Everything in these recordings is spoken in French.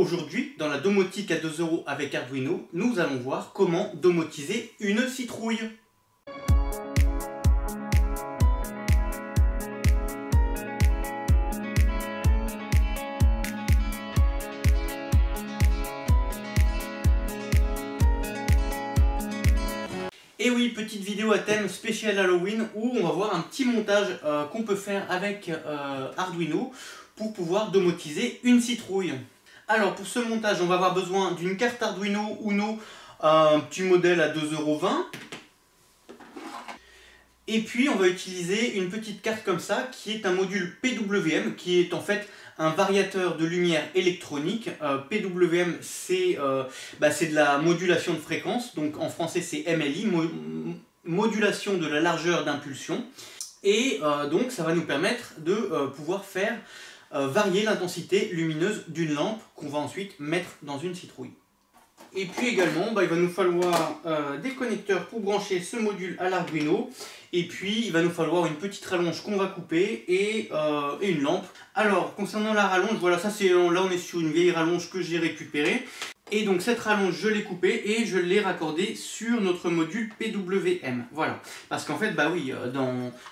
Aujourd'hui, dans la domotique à 2 € avec Arduino, nous allons voir comment domotiser une citrouille. Et oui, petite vidéo à thème spécial Halloween où on va voir un petit montage qu'on peut faire avec Arduino pour pouvoir domotiser une citrouille. Alors pour ce montage, on va avoir besoin d'une carte Arduino Uno, un petit modèle à 2,20 €. Et puis on va utiliser une petite carte comme ça qui est un module PWM qui est en fait un variateur de lumière électronique. PWM c'est de la modulation de fréquence, donc en français c'est MLI, modulation de la largeur d'impulsion. Et donc ça va nous permettre de pouvoir faire varier l'intensité lumineuse d'une lampe qu'on va ensuite mettre dans une citrouille. Et puis également, il va nous falloir des connecteurs pour brancher ce module à l'Arduino. Et puis il va nous falloir une petite rallonge qu'on va couper et une lampe. Alors concernant la rallonge, voilà, là on est sur une vieille rallonge que j'ai récupérée. Et donc cette rallonge, je l'ai coupée et je l'ai raccordée sur notre module PWM. Voilà. Parce qu'en fait,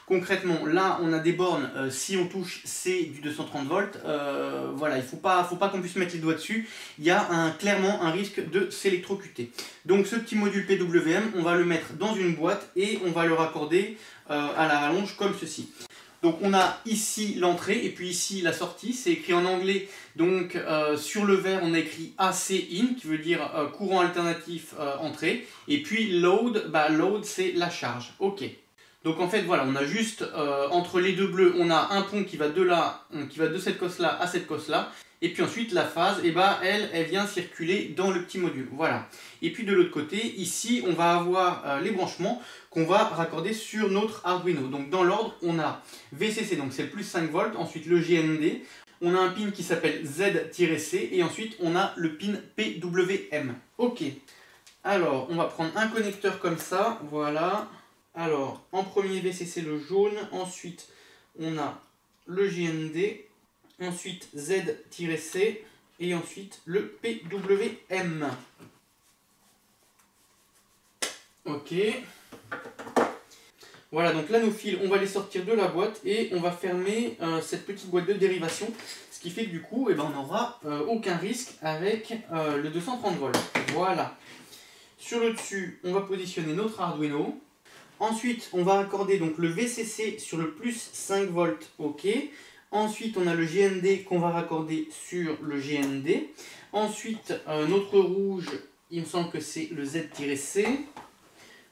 concrètement, là, on a des bornes. Si on touche, c'est du 230 volts. Voilà, il faut pas qu'on puisse mettre les doigts dessus. Il y a clairement un risque de s'électrocuter. Donc ce petit module PWM, on va le mettre dans une boîte et on va le raccorder à la rallonge comme ceci. Donc on a ici l'entrée et puis ici la sortie, c'est écrit en anglais, donc sur le verre on a écrit AC in qui veut dire courant alternatif entrée, et puis load, load c'est la charge, ok. Donc en fait voilà, on a juste entre les deux bleus, on a un pont qui va de cette cosse là à cette cosse là, et puis ensuite la phase, elle vient circuler dans le petit module, voilà. Et puis de l'autre côté, ici on va avoir les branchements qu'on va raccorder sur notre Arduino. Donc dans l'ordre, on a VCC, donc c'est le plus 5 volts, ensuite le GND, on a un pin qui s'appelle Z-C, et ensuite on a le pin PWM. Ok, alors on va prendre un connecteur comme ça, voilà. Alors en premier VCC le jaune, ensuite on a le GND, ensuite Z-C et ensuite le PWM. Ok. Voilà, donc là nos fils, on va les sortir de la boîte et on va fermer cette petite boîte de dérivation. Ce qui fait que du coup, on n'aura aucun risque avec le 230 volts. Voilà. Sur le dessus, on va positionner notre Arduino. Ensuite, on va raccorder donc le VCC sur le plus 5 volts. Ok. Ensuite, on a le GND qu'on va raccorder sur le GND. Ensuite, notre rouge, il me semble que c'est le Z-C.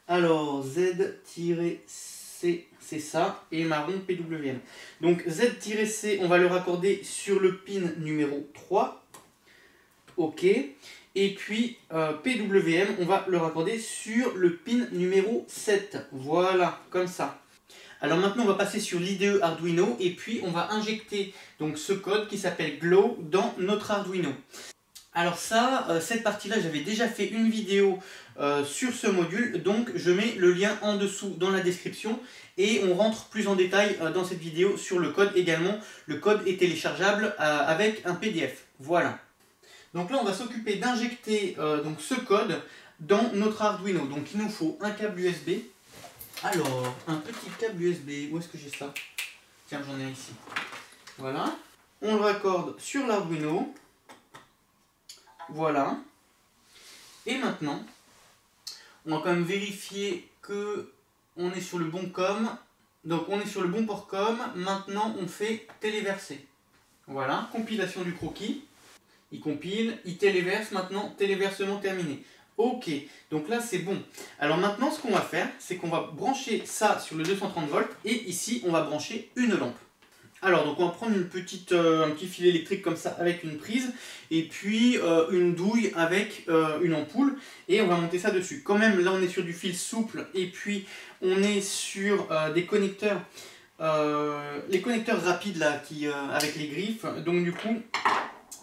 Alors, Z-C, c'est ça, et marron PWM. Donc, Z-C, on va le raccorder sur le pin numéro 3. Ok. Et puis, PWM, on va le raccorder sur le pin numéro 7. Voilà, comme ça. Alors maintenant on va passer sur l'IDE Arduino et puis on va injecter donc ce code qui s'appelle Glow dans notre Arduino. Alors ça, cette partie-là, j'avais déjà fait une vidéo sur ce module, donc je mets le lien en dessous dans la description et on rentre plus en détail dans cette vidéo sur le code également. Le code est téléchargeable avec un PDF. Voilà. Donc là on va s'occuper d'injecter donc ce code dans notre Arduino. Donc il nous faut un câble USB. Alors, un petit câble USB, où est-ce que j'ai ça? Tiens, j'en ai ici. Voilà. On le raccorde sur l'Arduino. Voilà. Et maintenant, on va quand même vérifier que on est sur le bon COM. Donc, on est sur le bon port COM. Maintenant, on fait téléverser. Voilà, compilation du croquis. Il compile, il téléverse. Maintenant, téléversement terminé. Ok, donc là c'est bon. Alors maintenant ce qu'on va faire, c'est qu'on va brancher ça sur le 230 volts et ici on va brancher une lampe. Alors donc on va prendre un petit fil électrique comme ça avec une prise et puis une douille avec une ampoule et on va monter ça dessus. Quand même là on est sur du fil souple et puis on est sur des connecteurs, les connecteurs rapides là avec les griffes, donc du coup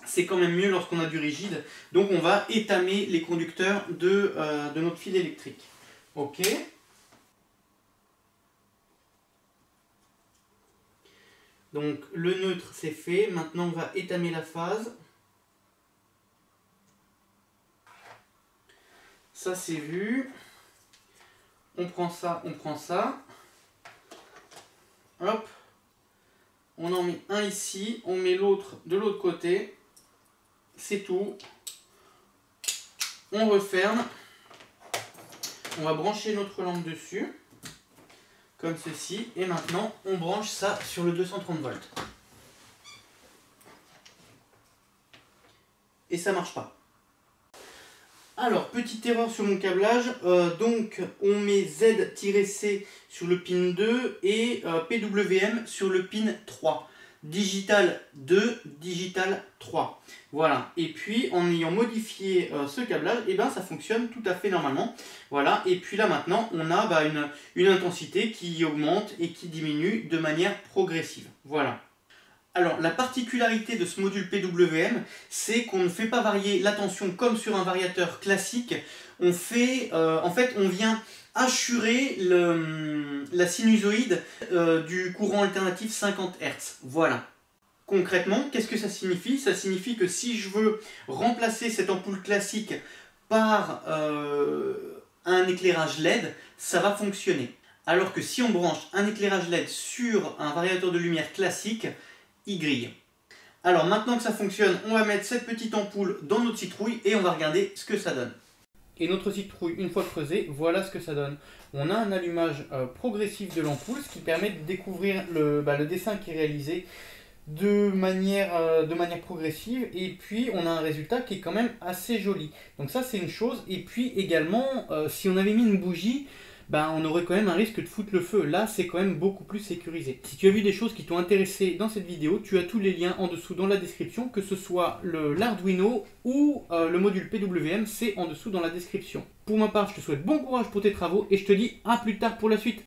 c'est quand même mieux lorsqu'on a du rigide. Donc on va étamer les conducteurs de notre fil électrique. Ok. Donc le neutre c'est fait. Maintenant on va étamer la phase. ça c'est vu. On prend ça, on prend ça. Hop. On en met un ici, on met l'autre de l'autre côté. C'est tout. On referme. On va brancher notre lampe dessus. Comme ceci. Et maintenant, on branche ça sur le 230 volts. Et ça marche pas. Alors, petite erreur sur mon câblage. Donc, on met Z-C sur le pin 2 et PWM sur le pin 3. Digital 2, digital 3. Voilà. Et puis, en ayant modifié ce câblage, et ben, ça fonctionne tout à fait normalement. Voilà. Et puis là, maintenant, on a une intensité qui augmente et qui diminue de manière progressive. Voilà. Alors, la particularité de ce module PWM, c'est qu'on ne fait pas varier la tension comme sur un variateur classique. On fait, en fait, on vient assurer la sinusoïde du courant alternatif 50 Hz. Voilà. Concrètement, qu'est-ce que ça signifie? Ça signifie que si je veux remplacer cette ampoule classique par un éclairage LED, ça va fonctionner. Alors que si on branche un éclairage LED sur un variateur de lumière classique, il grille. Alors maintenant que ça fonctionne, on va mettre cette petite ampoule dans notre citrouille et on va regarder ce que ça donne. Et notre citrouille, une fois creusée, voilà ce que ça donne. On a un allumage progressif de l'ampoule, ce qui permet de découvrir le dessin qui est réalisé de manière progressive. Et puis on a un résultat qui est quand même assez joli. Donc ça c'est une chose. Et puis également, si on avait mis une bougie, on aurait quand même un risque de foutre le feu. Là, c'est quand même beaucoup plus sécurisé. Si tu as vu des choses qui t'ont intéressé dans cette vidéo, tu as tous les liens en dessous dans la description, que ce soit l'Arduino ou le module PWM, c'est en dessous dans la description. Pour ma part, je te souhaite bon courage pour tes travaux et je te dis à plus tard pour la suite.